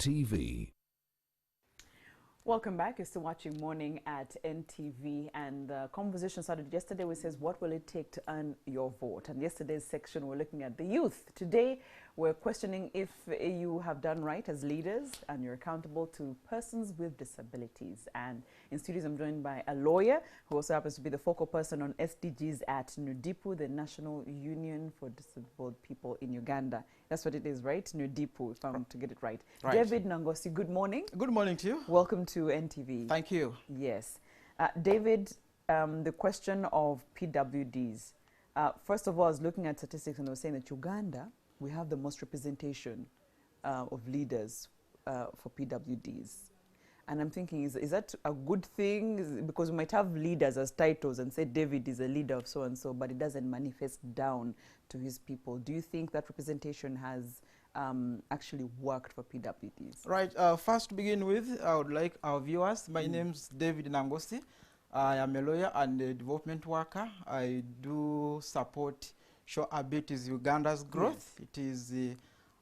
NTV. Welcome back. You're still watching Morning at NTV, and the conversation started yesterday which says, what will it take to earn your vote? And yesterday's section, we're looking at the youth. Today, we're questioning if you have done right as leaders and you're accountable to persons with disabilities. And in studios, I'm joined by a lawyer who also happens to be the focal person on SDGs at NUDIPU, the National Union for Disabled People in Uganda. That's what it is, right? NUDIPU, if I'm to get it right. David Nangosi, good morning. Good morning to you. Welcome to NTV. Thank you. Yes. David, the question of PWDs. First of all, I was looking at statistics and I was saying that Uganda, we have the most representation of leaders for PWDs. And I'm thinking, is that a good thing? Because we might have leaders as titles and say David is a leader of so-and-so, but it doesn't manifest down to his people. Do you think that representation has actually worked for PWDs? Right. First to begin with, I would like our viewers. My name is David Nangosi. I am a lawyer and a development worker. I do support Show Abilities Uganda's growth. Yes. It is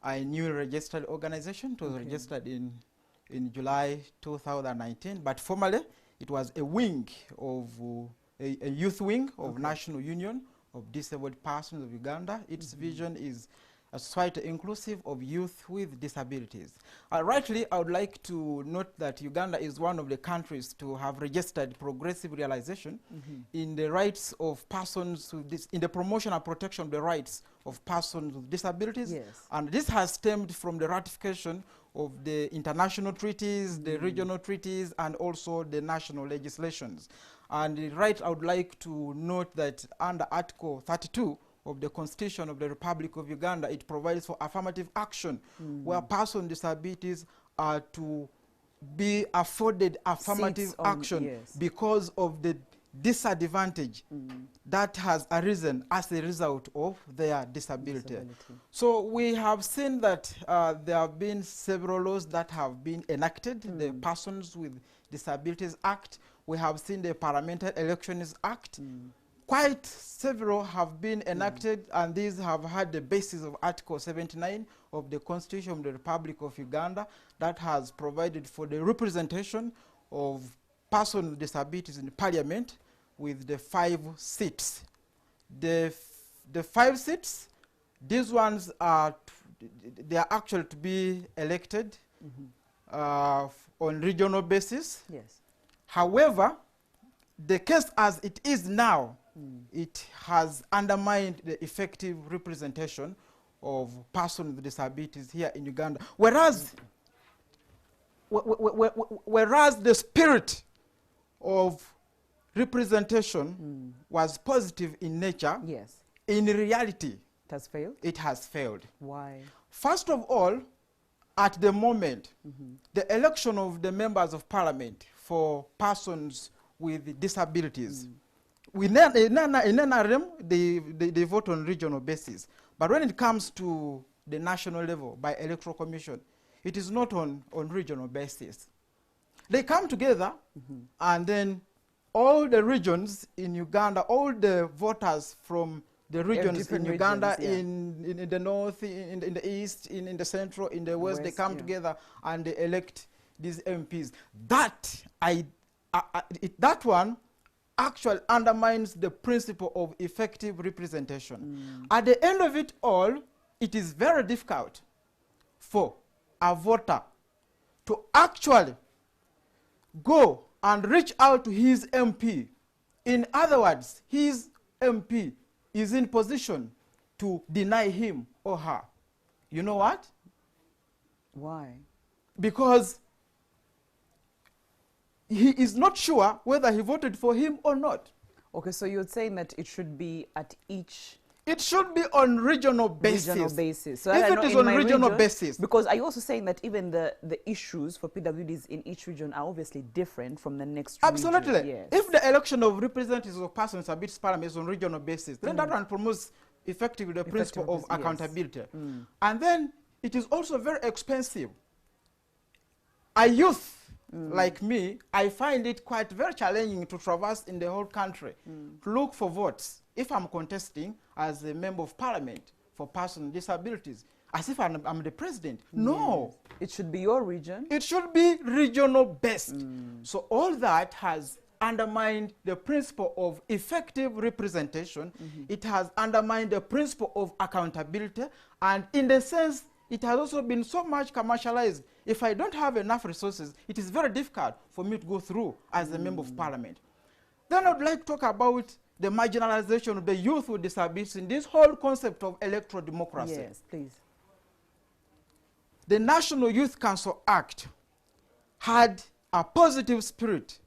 a new registered organization. It was registered in July 2019, but formally it was a wing of a youth wing of National Union of Disabled Persons of Uganda. Its vision is a society inclusive of youth with disabilities. Rightly, I would like to note that Uganda is one of the countries to have registered progressive realization in the rights of persons with in the promotion and protection of the rights of persons with disabilities. Yes. And this has stemmed from the ratification of the international treaties, the regional treaties, and also the national legislations. And right, I would like to note that under Article 32 of the Constitution of the Republic of Uganda, it provides for affirmative action where persons with disabilities are to be afforded affirmative action because of the disadvantage that has arisen as a result of their disability. So we have seen that there have been several laws that have been enacted, the Persons with Disabilities Act. We have seen the Parliamentary Elections Act. Quite several have been enacted, and these have had the basis of Article 79 of the Constitution of the Republic of Uganda that has provided for the representation of persons with disabilities in Parliament with the 5 seats. The 5 seats, these ones are, they are actually to be elected on regional basis. Yes. However, the case as it is now, it has undermined the effective representation of persons with disabilities here in Uganda. Whereas, whereas the spirit of representation was positive in nature, in reality, it has failed? It has failed. Why? First of all, at the moment, the election of the members of parliament for persons with disabilities, in NRM, they vote on regional basis. But when it comes to the national level by electoral commission, it is not on regional basis. They come together and then all the regions in Uganda, all the voters from the regions in Uganda, in the north, in the east, in the central, in the west, they come together and they elect these MPs. That one actually undermines the principle of effective representation. At the end of it all, it is very difficult for a voter to actually go and reach out to his MP. In other words, his MP is in position to deny him or her. You know what? Why? Because he is not sure whether he voted for him or not. Okay, so you're saying that it should be at each... It should be on regional basis. Regional basis. So if it is on regional basis. Because are you also saying that even the issues for PWDs in each region are obviously different from the next region? Absolutely. Yes. If the election of representatives of persons with disabilities parliament is on regional basis, then that one promotes effectively the principle of accountability. And then it is also very expensive. A youth like me, I find it quite very challenging to traverse in the whole country to look for votes if I'm contesting as a member of parliament for persons with disabilities. as if I'm the president. No. Yes. It should be your region. It should be regional based. So all that has undermined the principle of effective representation. It has undermined the principle of accountability. And in the sense, it has also been so much commercialized. If I don't have enough resources, it is very difficult for me to go through as a member of parliament. Then I'd like to talk about the marginalization of the youth with disabilities in this whole concept of electoral democracy. Yes, please. The National Youth Council Act had a positive spirit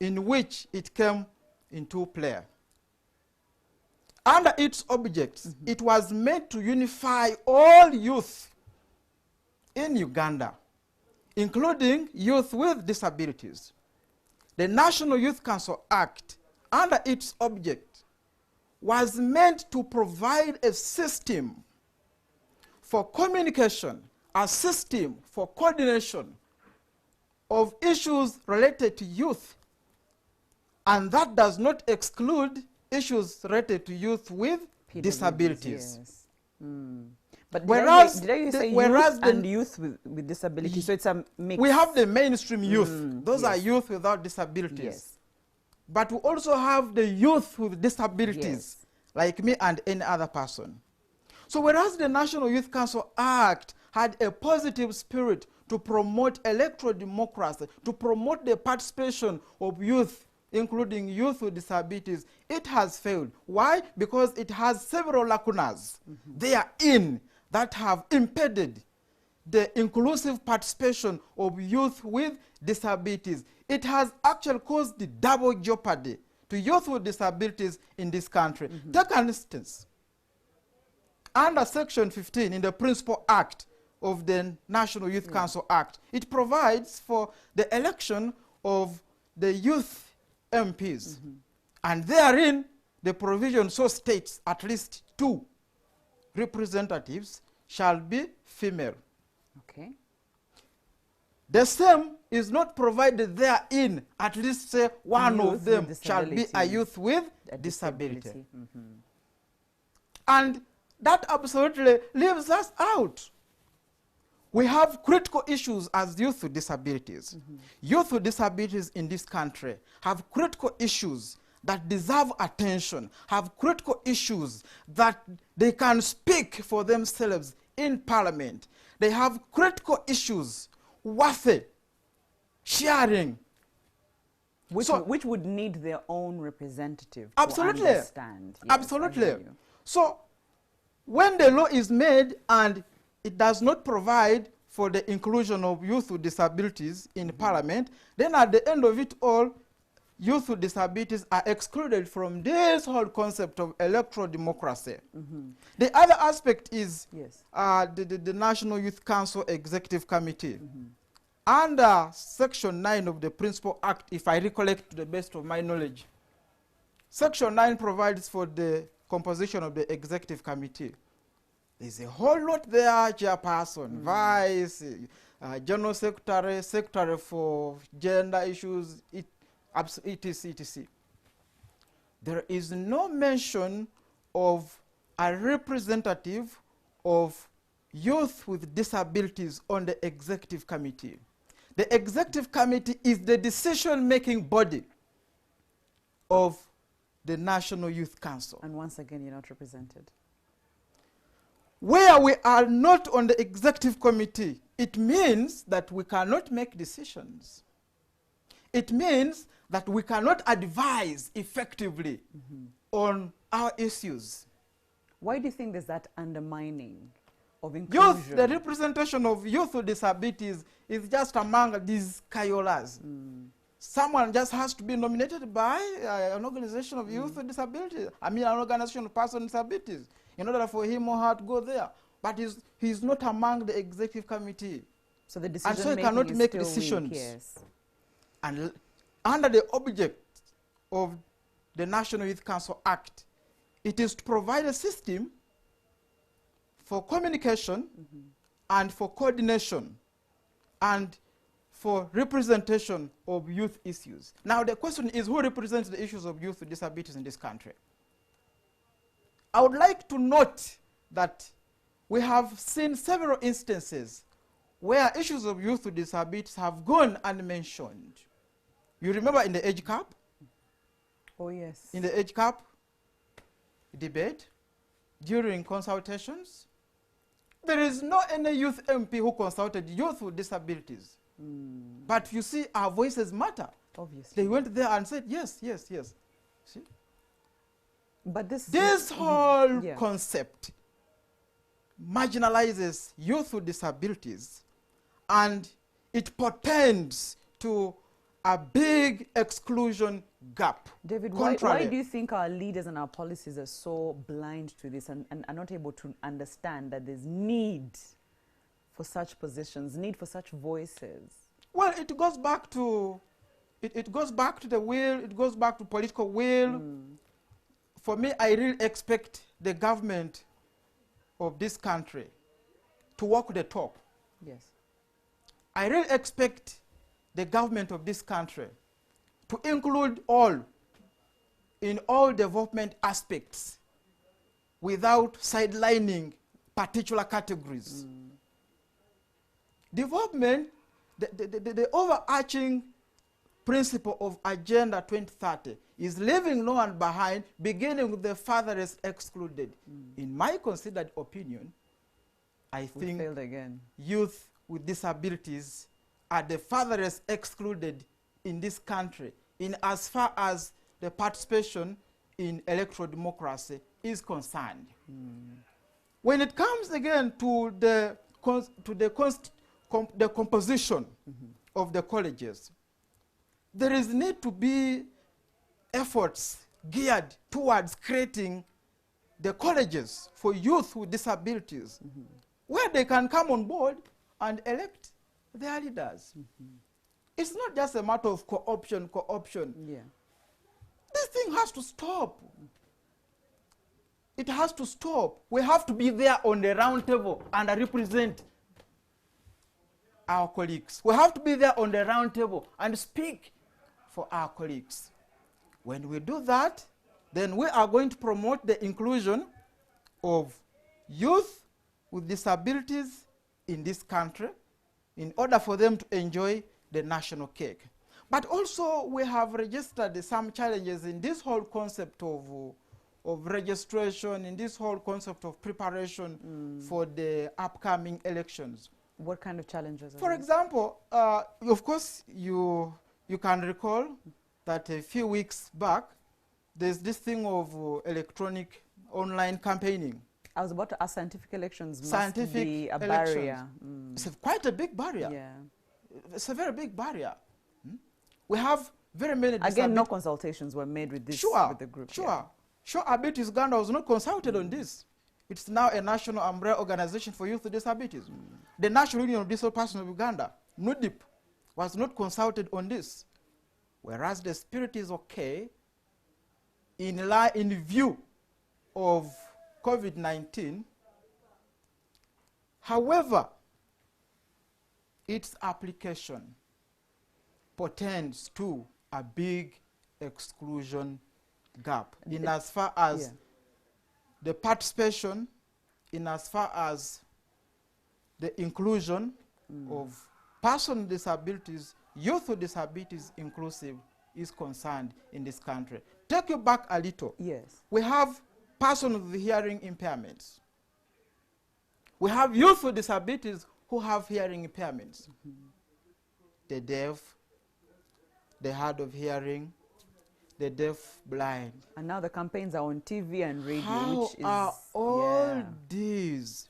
in which it came into play. Under its objects, it was meant to unify all youth in Uganda, including youth with disabilities. The National Youth Council Act, under its object, was meant to provide a system for communication, a system for coordination of issues related to youth, and that does not exclude issues related to youth with PWDs, disabilities. Yes. But Whereas did I say whereas youth and youth with disabilities? So it's a mix. we have the mainstream youth. Those are yes. youth without disabilities. Yes. But we also have the youth with disabilities, Yes. like me and any other person. So whereas the National Youth Council Act had a positive spirit to promote electoral democracy, to promote the participation of youth, including youth with disabilities, it has failed. Why? Because it has several lacunas therein that have impeded the inclusive participation of youth with disabilities. It has actually caused the double jeopardy to youth with disabilities in this country. Take an instance. Under Section 15 in the Principal Act of the National Youth Council Act, it provides for the election of the youth MPs. And therein, the provision so states at least 2 representatives shall be female. Okay. The same is not provided therein, at least say one Youth of them with shall be a disabilities. youth with A disability. Mhm. And that absolutely leaves us out. We have critical issues as youth with disabilities. Youth with disabilities in this country have critical issues that deserve attention, have critical issues that they can speak for themselves in parliament. They have critical issues worth sharing. Which would need their own representative Absolutely. to understand. Yes, I Absolutely. hear you. So when the law is made and it does not provide for the inclusion of youth with disabilities in parliament, then at the end of it all, youth with disabilities are excluded from this whole concept of electoral democracy. The other aspect is Yes. the National Youth Council Executive Committee. Under Section 9 of the Principal Act, if I recollect to the best of my knowledge, Section 9 provides for the composition of the Executive Committee. There's a whole lot there: chairperson, vice, general secretary, secretary for gender issues, etc. There is no mention of a representative of youth with disabilities on the Executive Committee. The Executive Committee is the decision-making body of the National Youth Council. And once again, you're not represented. Where we are not on the Executive Committee, it means that we cannot make decisions. It means that we cannot advise effectively on our issues. Why do you think there's that undermining of inclusion? Youth, the representation of youth with disabilities is just among these kayolas. Someone just has to be nominated by an organization of youth with disabilities. I mean, an organization of persons with disabilities, in order for him or her to go there. But he's not among the Executive Committee. So the And decision so he making cannot is make still decisions. weak, yes. And under the object of the National Youth Council Act, it is to provide a system for communication and for coordination and for representation of youth issues. Now the question is, who represents the issues of youth with disabilities in this country? I would like to note that we have seen several instances where issues of youth with disabilities have gone unmentioned. You remember in the age gap? Oh, yes. In the age gap debate, during consultations, there is no any youth MP who consulted youth with disabilities. But you see, our voices matter. Obviously. They went there and said, yes, yes, yes. See? But This whole yeah. concept marginalizes youth with disabilities, and it portends to a big exclusion gap. David, why do you think our leaders and our policies are so blind to this and are not able to understand that there's need for such positions, need for such voices? Well, it goes back to it goes back to the will, it goes back to political will. For me, I really expect the government of this country to walk the talk. Yes. I really expect the government of this country to include all in all development aspects without sidelining particular categories. Development, the overarching principle of Agenda 2030 is leaving no one behind, beginning with the farthest excluded. In my considered opinion, I think failed again. Youth with disabilities are the farthest excluded in this country in as far as the participation in electoral democracy is concerned. When it comes again to the composition of the colleges, there is need to be efforts geared towards creating the colleges for youth with disabilities, where they can come on board and elect their leaders. It's not just a matter of co-option. Yeah. This thing has to stop. It has to stop. We have to be there on the round table and represent our colleagues. We have to be there on the round table and speak for our colleagues. When we do that, then we are going to promote the inclusion of youth with disabilities in this country in order for them to enjoy the national cake. But also we have registered some challenges in this whole concept of registration, in this whole concept of preparation for the upcoming elections. What kind of challenges? For example, of course, you can recall that a few weeks back, there's this thing of electronic online campaigning. I was about to ask, scientific elections must be a barrier. It's quite a big barrier. Yeah. It's a very big barrier. We have very many Again, no consultations were made with this with the group. Sure. Abit Uganda was not consulted on this. It's now a national umbrella organization for youth with disabilities. The National Union of Disabled Persons of Uganda, NUDIP, was not consulted on this. Whereas the spirit is okay in view of COVID-19. However, its application portends to a big exclusion gap in as far as the participation, in as far as the inclusion of persons with disabilities, youth with disabilities inclusive is concerned in this country. Take you back a little. Yes. We have persons with hearing impairments. We have youth with disabilities who have hearing impairments. The deaf, the hard of hearing, the deaf, blind. And now the campaigns are on TV and radio, How which is... are all these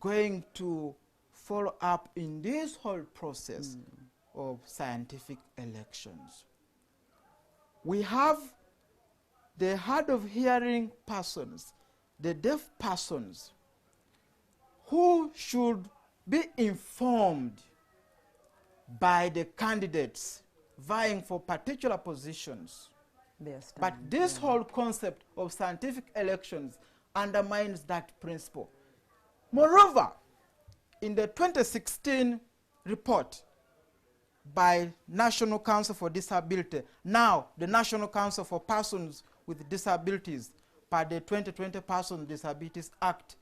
going to follow up in this whole process of scientific elections? We have the hard of hearing persons, the deaf persons, who should be informed by the candidates vying for particular positions. But this whole concept of scientific elections undermines that principle. Moreover, in the 2016 report by National Council for Disability, now the National Council for Persons with Disabilities, by the 2020 Persons with Disabilities Act,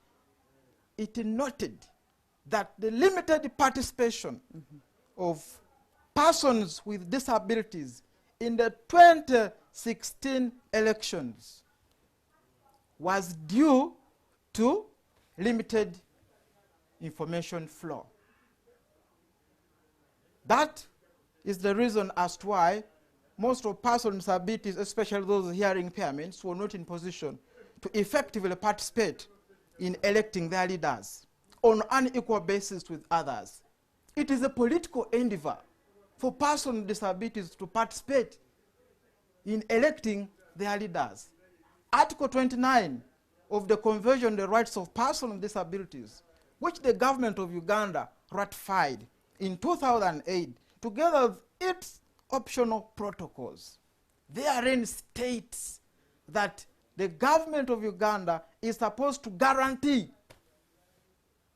it noted that the limited participation of persons with disabilities in the 2016 elections was due to limited information flow. That is the reason as to why most of persons with disabilities, especially those with hearing impairments, were not in position to effectively participate in electing their leaders on an equal basis with others. It is a political endeavor for persons with disabilities to participate in electing their leaders. Article 29 of the Convention on the Rights of Persons with Disabilities, which the government of Uganda ratified in 2008, together with its optional protocols, therein states that the government of Uganda is supposed to guarantee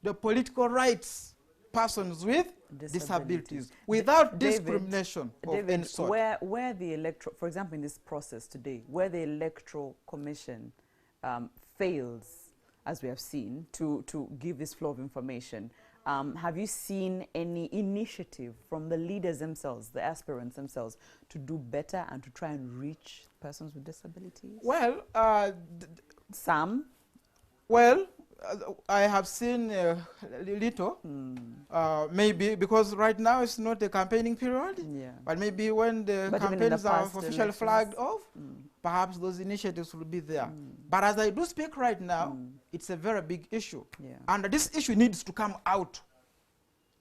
the political rights persons with disabilities without discrimination of any sort. Where the electoral, for example, in this process today, where the electoral commission fails, as we have seen, to give this flow of information, have you seen any initiative from the leaders themselves, the aspirants themselves, to do better and to try and reach persons with disabilities? Well, some. Well, I have seen little, maybe because right now it's not a campaigning period, but maybe when the campaigns are officially flagged off, perhaps those initiatives will be there. But as I do speak right now, it's a very big issue. And this issue needs to come out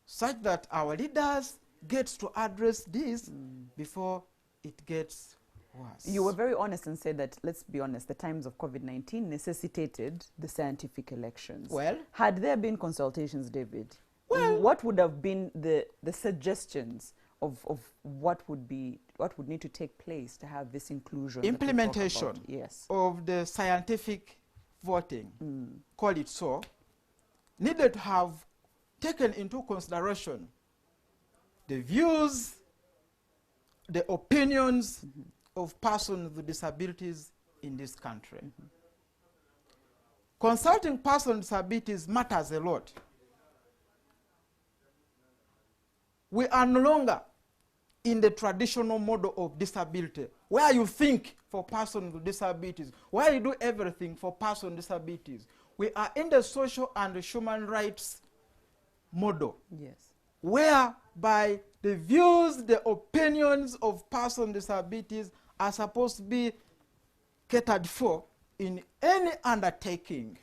such that our leaders get to address this before it gets worse. You were very honest and said that, let's be honest, the times of COVID-19 necessitated the scientific elections. Well, had there been consultations, David, well, what would have been the suggestions of what would need to take place to have this inclusion? Implementation yes. of the scientific voting, call it so, needed to have taken into consideration the views, the opinions of persons with disabilities in this country. Consulting persons with disabilities matters a lot. We are no longer in the traditional model of disability, where you think for persons with disabilities, where you do everything for persons with disabilities. We are in the social and human rights model, whereby the views, the opinions of persons with disabilities are supposed to be catered for in any undertaking.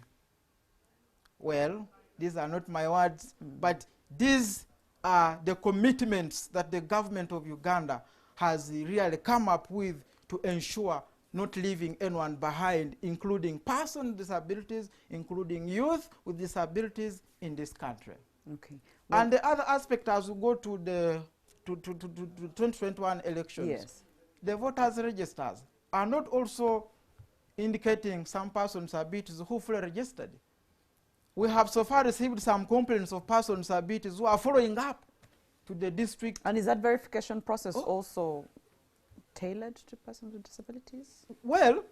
Well, these are not my words, but these are the commitments that the government of Uganda has really come up with to ensure not leaving anyone behind, including persons with disabilities, including youth with disabilities in this country. Okay. Well, and the other aspect, as we go to the 2021 elections, the voters' registers are not also indicating some persons with disabilities who fully registered. We have so far received some complaints of persons with disabilities who are following up to the district. And is that verification process also tailored to persons with disabilities? Well,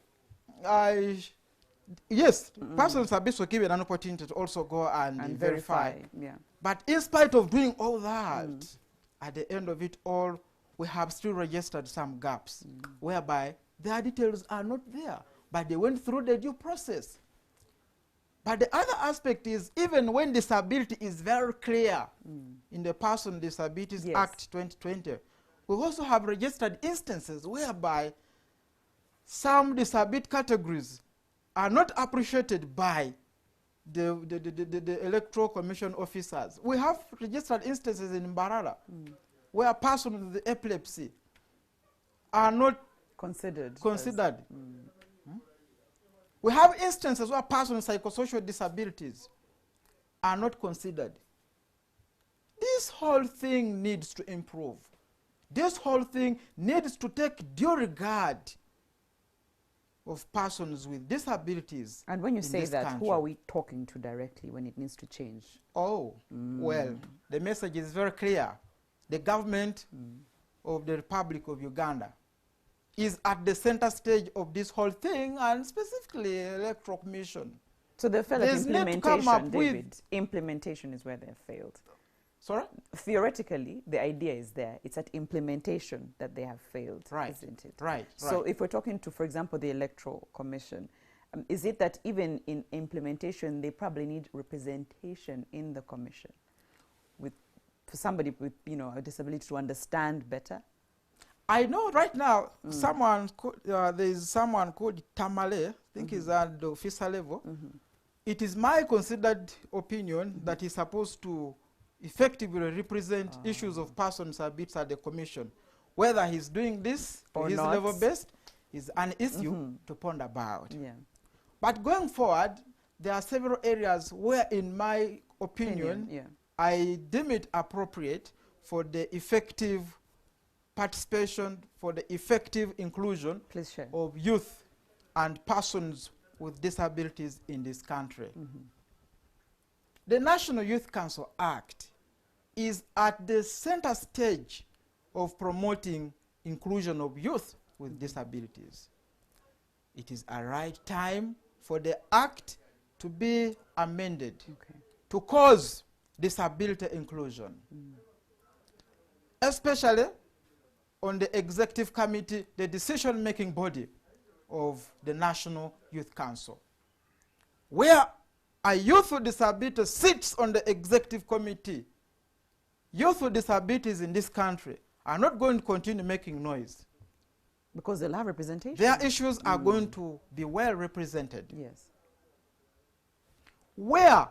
yes, persons with disabilities were given an opportunity to also go and verify. But in spite of doing all that, at the end of it all, we have still registered some gaps, whereby their details are not there, but they went through the due process. But the other aspect is, even when disability is very clear in the Person with Disabilities Act 2020, we also have registered instances whereby some disability categories are not appreciated by the Electoral Commission officers. We have registered instances in Mbarara where persons with epilepsy are not considered. We have instances where persons with psychosocial disabilities are not considered. This whole thing needs to improve. This whole thing needs to take due regard of persons with disabilities. And when you say that, who are we talking to directly when it needs to change? Oh, well, the message is very clear. The government of the Republic of Uganda is at the center stage of this whole thing, and specifically Electoral Commission. So they failed at There's need to come up implementation, with- David. Implementation is where they failed. Sorry? Theoretically, the idea is there. It's at implementation that they have failed, Right. isn't it? Right. So if we're talking to, for example, the Electoral Commission, is it that even in implementation, they probably need representation in the commission for somebody with, you know, a disability to understand better? I know right now there is someone called Tamale, I think he's at the officer level. It is my considered opinion that he's supposed to effectively represent issues of persons with disabilities at the commission. Whether he's doing this Or or his not. level based is an issue to ponder about. Yeah. But going forward, there are several areas where, in my opinion, Yeah. I deem it appropriate for the effective participation, for the effective inclusion Please share. of youth and persons with disabilities in this country. The National Youth Council Act is at the center stage of promoting inclusion of youth with disabilities. It is a right time for the act to be amended Okay. to cause disability inclusion, especially on the executive committee, the decision-making body of the National Youth Council, where a youth with disability sits on the executive committee. Youth with disabilities in this country are not going to continue making noise. Because they'll have representation. Their issues are going to be well represented. Yes. Where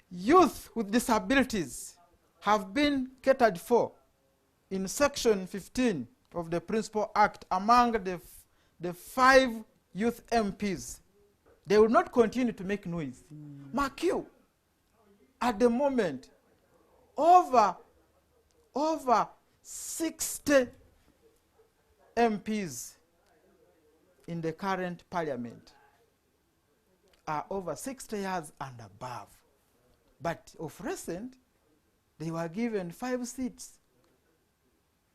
youth with disabilities have been catered for in Section 15 of the Principal Act among the 5 youth MPs, they will not continue to make noise. Mark you, at the moment, over 60 MPs in the current parliament are over 60 years and above. But of recent, they were given 5 seats,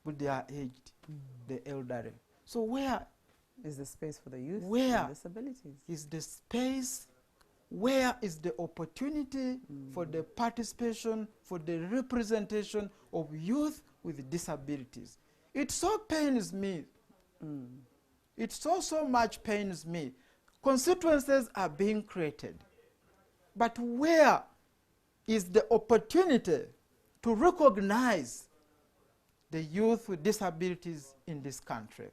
but they are aged, the elderly. So where Is the space for the youth Where? with disabilities? is the space? Where is the opportunity for the participation, for the representation of youth with disabilities? It so pains me. It so much pains me. Constituencies are being created. But where is the opportunity to recognize the youth with disabilities in this country?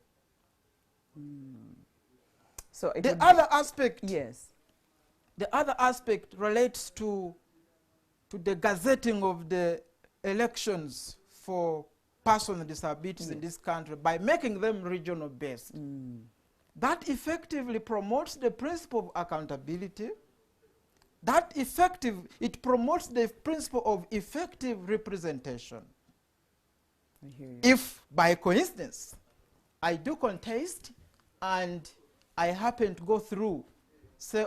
So it The would other aspect, yes. the other aspect relates to the gazetting of the elections for persons with disabilities in this country by making them regional based. That effectively promotes the principle of accountability. It promotes the principle of effective representation. I hear you. If by coincidence I do contest and I happen to go through, say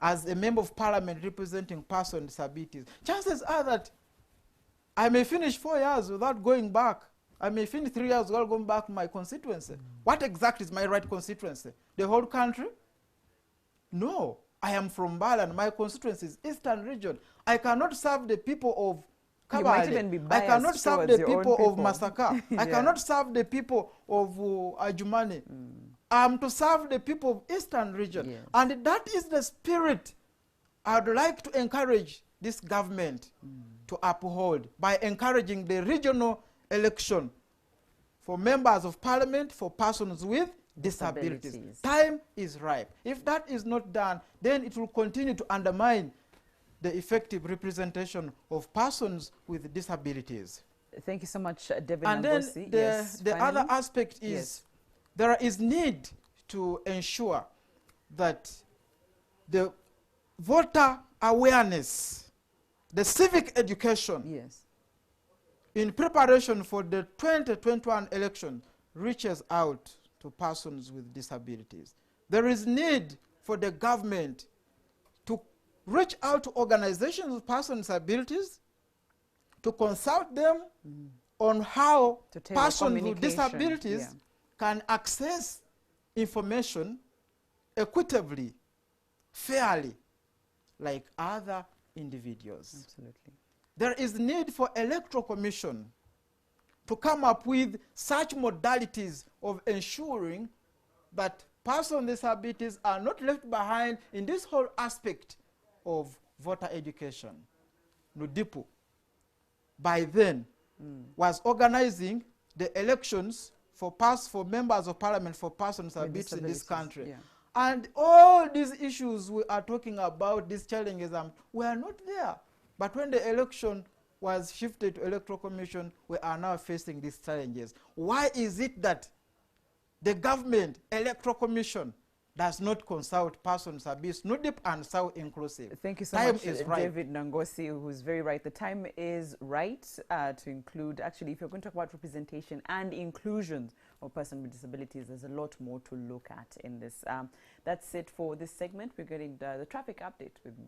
as a member of parliament representing persons with disabilities, chances are that I may finish 4 years without going back. I may finish 3 years without going back to my constituency. What exactly is my right constituency? The whole country? No. I am from Balan. My constituency is Eastern Region. I cannot serve the people of You might Kabale. even be I cannot biased serve towards the your own people of people. Masaka. I Yeah. cannot serve the people of Ajumani. I'm to serve the people of Eastern Region. Yes. And that is the spirit I would like to encourage this government to uphold by encouraging the regional election for members of parliament for persons with disabilities. Disabilities. Time is ripe. If that is not done, then it will continue to undermine the effective representation of persons with disabilities. Thank you so much, David And then Nangosi. the, Yes, the finally? other aspect is Yes. there is need to ensure that the voter awareness, the civic education Yes. in preparation for the 2021 election reaches out to persons with disabilities. There is need for the government to reach out to organizations with persons with disabilities, to consult them on how To tailor persons with communication, disabilities yeah. can access information equitably fairly like other individuals. Absolutely. There is need for Electoral Commission to come up with such modalities of ensuring that persons with disabilities are not left behind in this whole aspect of voter education. Nudipu, by then, was organizing the elections for members of parliament for persons with disabilities in this country. Yeah. And all these issues we are talking about, these challenges, were not there. But when the election was shifted to Electoral Commission, we are now facing these challenges. Why is it that the government, Electoral Commission, does not consult persons abuse, NUDIP and SAU inclusive? Thank you so Time much, is right. David Nangosi, who's very right. The time is right to include, actually, if you're going to talk about representation and inclusion of persons with disabilities, there's a lot more to look at in this. That's it for this segment. We're getting the traffic update with